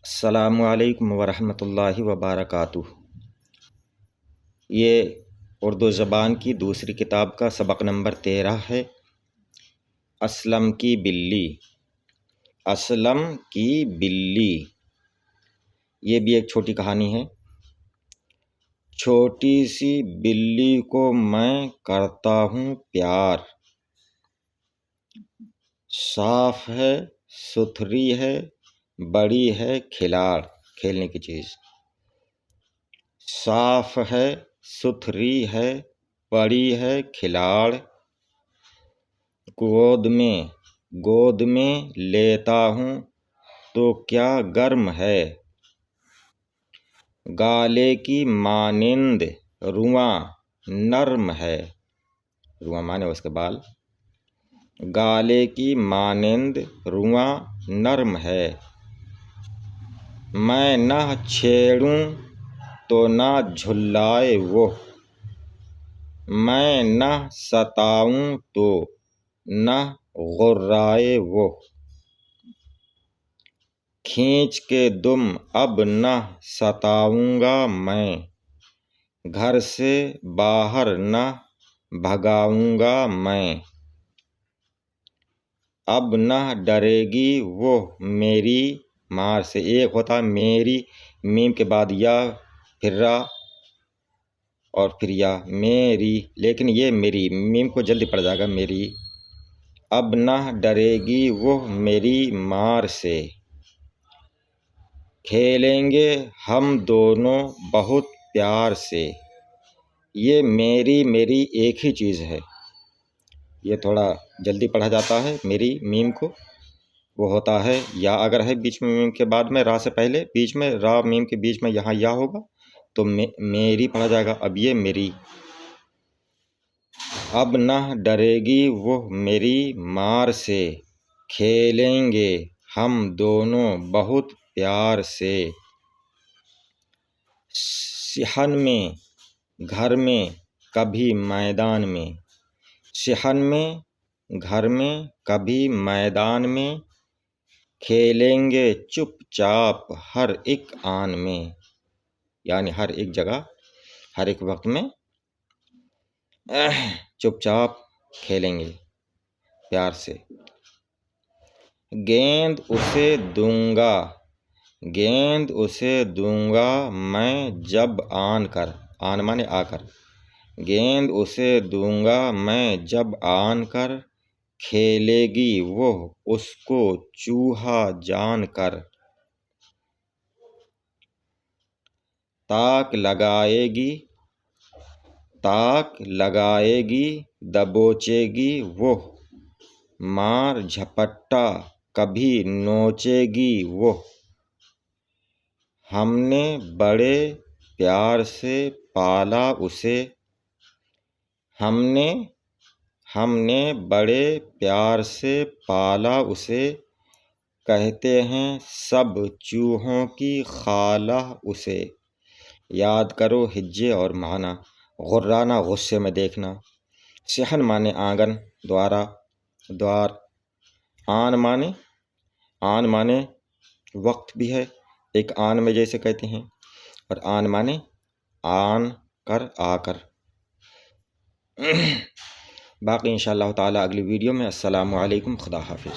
السلام علیکم ورحمۃ اللہ وبرکاتہ۔ یہ اردو زبان کی دوسری کتاب کا سبق نمبر 13 ہے۔ اسلم کی بلی۔ اسلم کی بلی، یہ بھی ایک چھوٹی کہانی ہے۔ چھوٹی سی بلی کو میں کرتا ہوں پیار، صاف ہے ستھری ہے بڑی ہے کھلاڑ، کھیلنے کی چیز۔ صاف ہے ستھری ہے بڑی ہے کھلاڑ، گود میں لیتا ہوں تو کیا گرم ہے، گالے کی مانند رواں نرم ہے، رواں مانے اس کے بال، گالے کی مانند رواں نرم ہے، میں نہ چھیڑوں تو نہ جھلائے وہ، میں نہ ستاؤں تو نہ غرائے وہ، کھینچ کے دم اب نہ ستاؤں گا میں، گھر سے باہر نہ بھگاؤں گا میں، اب نہ ڈرے گی وہ میری مار سے۔ ایک ہوتا ہے میری، میم کے بعد یا پھر را اور پھر یا، میری، لیکن یہ میری، میم کو جلدی پڑ جائے گا میری۔ اب نہ ڈرے گی وہ میری مار سے، کھیلیں گے ہم دونوں بہت پیار سے۔ یہ میری ایک ہی چیز ہے، یہ تھوڑا جلدی پڑھا جاتا ہے میری میم کو، وہ ہوتا ہے یا اگر ہے بیچ میں میم کے بعد میں را سے پہلے، بیچ میں را میم کے بیچ میں یہاں یا ہوگا تو میری پڑھا جائے گا۔ اب یہ میری، اب نہ ڈرے گی وہ میری مار سے، کھیلیں گے ہم دونوں بہت پیار سے، صحن میں گھر میں کبھی میدان میں، صحن میں گھر میں کبھی میدان میں، کھیلیں گے چپ چاپ ہر ایک آن میں، یعنی ہر ایک جگہ ہر ایک وقت میں چپ چاپ کھیلیں گے پیار سے۔ گیند اسے دوں گا، گیند اسے دوں گا میں جب آن کر، آن مانے آ کر، گیند اسے دوں گا میں جب آن کر، کھیلے گی وہ اس کو چوہا جان کر، تاک لگائے گی دبوچے گی وہ، مار جھپٹا کبھی نوچے گی وہ، ہم نے بڑے پیار سے پالا اسے، ہم نے بڑے پیار سے پالا اسے، کہتے ہیں سب چوہوں کی خالہ اسے۔ یاد کرو ہجے اور معنی۔ غرانا غصے میں دیکھنا، صحن مانے آنگن دوار، آن مانے وقت بھی ہے، ایک آن میں جیسے کہتے ہیں، اور آن مانے آن کر آ کر۔ باقی انشاءاللہ تعالی اگلی ویڈیو میں۔ السلام علیکم، خدا حافظ۔